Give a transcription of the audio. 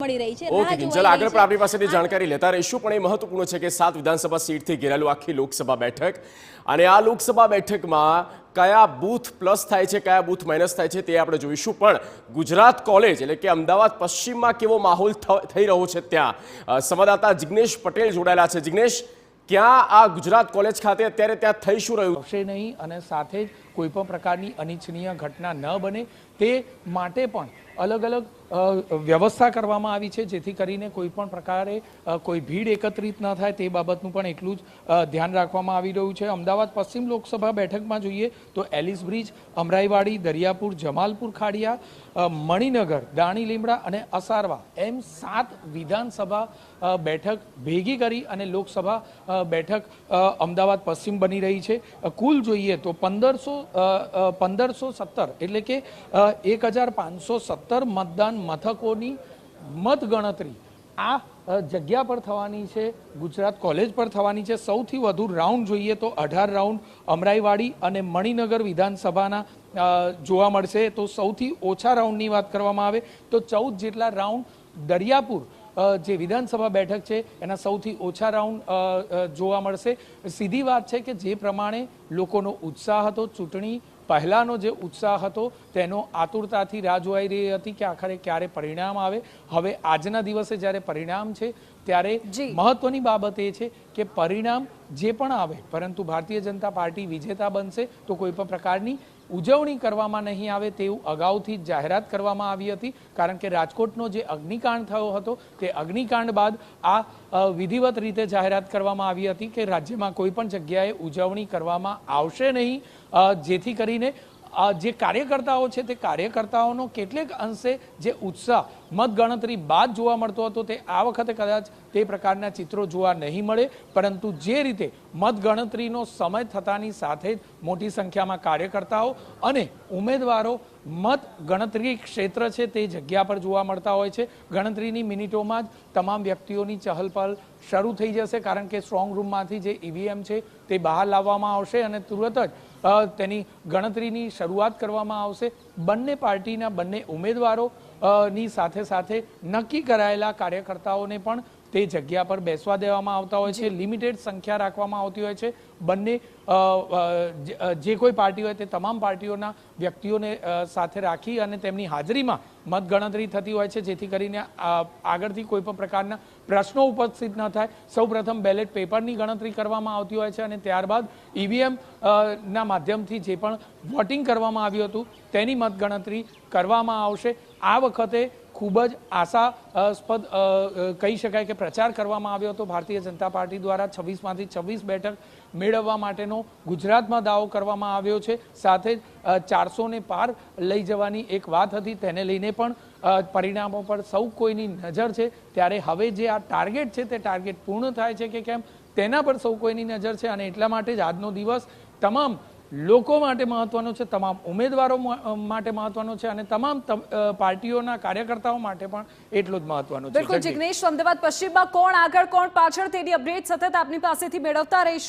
મળી રહી છે। ઓકે કિંજલ, આગળ પણ આપણી પાસેથી જાણકારી લેતા રહીશું, પણ એ મહત્વપૂર્ણ છે કે 7 વિધાનસભા સીટથી ઘેરાયેલું આખી લોકસભા બેઠક, અને આ લોકસભા બેઠકમાં કયા બૂથ પ્લસ થાય છે, કયા બૂથ માઇનસ થાય છે તે આપણે જોઈશું। પણ ગુજરાત કોલેજ એટલે કે અમદાવાદ પશ્ચિમમાં કેવો માહોલ થઈ રહ્યો છે, ત્યાં સંવાદદાતા જિગ્નેશ પટેલ જોડાયેલા છે। જિગ્નેશ, ક્યાં આ ગુજરાત કોલેજ ખાતે અત્યારે ત્યાં થઈ શું રહ્યું છે નહીં, અને સાથે જ કોઈ પણ પ્રકારની અનિચ્છનીય ઘટના ન બને તે માટે પણ અલગ અલગ વ્યવસ્થા કરવામાં આવી છે, જેથી કરીને કોઈ પણ પ્રકારે કોઈ ભીડ એકત્રિત ન થાય તે બાબતનું પણ એટલું જ ધ્યાન રાખવામાં આવી રહ્યું છે। અમદાવાદ પશ્ચિમ લોકસભા બેઠકમાં જોઈએ તો એલિસ બ્રિજ, અમરાઈવાડી, દરિયાપુર, જમાલપુર ખાડિયા, મણિનગર, દાણી લીમડા અને અસારવા એમ 7 વિધાનસભા બેઠક ભેગી કરી અને લોકસભા બેઠક અમદાવાદ પશ્ચિમ બની રહી છે। કુલ જોઈએ તો 1517 એટલે કે 1517 મતદાન મથકોની મતગણતરી આ જગ્યા પર થવાની છે, ગુજરાત કોલેજ પર થવાની છે। સૌથી વધુ રાઉન્ડ જોઈએ તો 18 રાઉન્ડ અમરાઈવાડી અને મણિનગર વિધાનસભાના જોવા મળશે, તો સૌથી ઓછા રાઉન્ડની વાત કરવામાં આવે તો 14 જેટલા રાઉન્ડ દરિયાપુર જે વિધાનસભા બેઠક છે એના સૌથી ઓછા રાઉન્ડ જોવા મળશે। સીધી વાત છે કે જે પ્રમાણે લોકોનો ઉત્સાહ હતો, ચૂંટણી પહેલાનો જે ઉત્સાહ હતો તેનો આતુરતાથી રાહ જોવાઈ રહી હતી કે આખરે ક્યારે પરિણામ આવે। હવે આજના દિવસે જ્યારે પરિણામ છે ત્યારે મહત્વની બાબત એ છે કે પરિણામ જે પણ આવે, પરંતુ ભારતીય જનતા પાર્ટી વિજેતા બનશે તો કોઈ પણ પ્રકારની ઉજવણી કરવામાં નહીં આવે તેવું અગાઉથી જાહેરાત કરવામાં આવી હતી, કારણ કે રાજકોટનો જે અગ્નિકાંડ થયો હતો તે અગ્નિકાંડ બાદ આ વિધિવત રીતે જાહેરાત કરવામાં આવી હતી કે રાજ્યમાં કોઈ પણ જગ્યાએ ઉજવણી કરવામાં આવશે નહીં, જેથી કરીને જે કાર્યકર્તાઓ છે તે કાર્યકર્તાઓનો કેટલેક અંશે જે ઉત્સાહ મતગણતરી બાદ જોવા મળતો હતો તે આ વખતે કદાચ તે પ્રકારના ચિત્રો જોવા નહીં મળે, પરંતુ જે રીતે મતગણતરીનો સમય થતાની સાથે જ મોટી સંખ્યામાં કાર્યકર્તાઓ અને ઉમેદવારો મત ગણતરી ક્ષેત્ર છે તે જગ્યા પર જોવા મળતા હોય છે। ગણતરીની મિનિટોમાં જ તમામ વ્યક્તિઓની ચહલપહલ શરૂ થઈ જશે, કારણ કે સ્ટ્રોંગ રૂમમાંથી જે ઈવીએમ છે તે બહાર લાવવામાં આવશે અને તુરંત જ તેની ગણતરીની શરૂઆત કરવામાં આવશે। બંને પાર્ટીના બંને ઉમેદવારો ની સાથે સાથે નક્કી કરાયેલા કાર્યકર્તાઓને પણ તે જગ્યા પર બેસવા દેવામાં આવતા હોય છે। લિમિટેડ સંખ્યા રાખવામાં આવતી હોય છે। બંને જે કોઈ પાર્ટી હોય તે તમામ પાર્ટીઓના વ્યક્તિઓને સાથે રાખી અને તેમની હાજરીમાં મતગણતરી થતી હોય છે, જેથી કરીને આગળથી કોઈ પણ પ્રકારના પ્રશ્નો ઉપસ્થિત ન થાય। સૌપ્રથમ બેલેટ પેપરની ગણતરી કરવામાં આવતી હોય છે અને ત્યારબાદ ઈવીએમ ના માધ્યમથી જે પણ વોટિંગ કરવામાં આવ્યું હતું તેની મતગણતરી કરવામાં આવશે। આ વખતે ખૂબ જ આશાસ્પદ કહી શકાય કે પ્રચાર કરવામાં આવ્યો હતો ભારતીય જનતા પાર્ટી દ્વારા 26માંથી 26 બેઠક મેળવવા માટેનો ગુજરાતમાં દાવો કરવામાં આવ્યો છે। સાથે જ 400 ને પાર લઈ જવાની એક વાત હતી, તેને લઈને પણ પરિણામો પર સૌ કોઈની નજર છે। ત્યારે હવે જે આ ટાર્ગેટ છે તે ટાર્ગેટ પૂર્ણ થાય છે કે કેમ તેના પર સૌ કોઈની નજર છે, અને એટલા માટે જ આજનો દિવસ તમામ લોકો માટે મહત્વનો છે, તમામ ઉમેદવારો માટે મહત્વનો છે અને તમામ પાર્ટીઓના કાર્યકર્તાઓ માટે પણ એટલો જ મહત્વનો છે। બિલકુલ જિગ્નેશ, અમદાવાદ પશ્ચિમમાં કોણ આગળ કોણ પાછળ તેની અપડેટ સતત આપની પાસેથી મેળવતા રહીશું।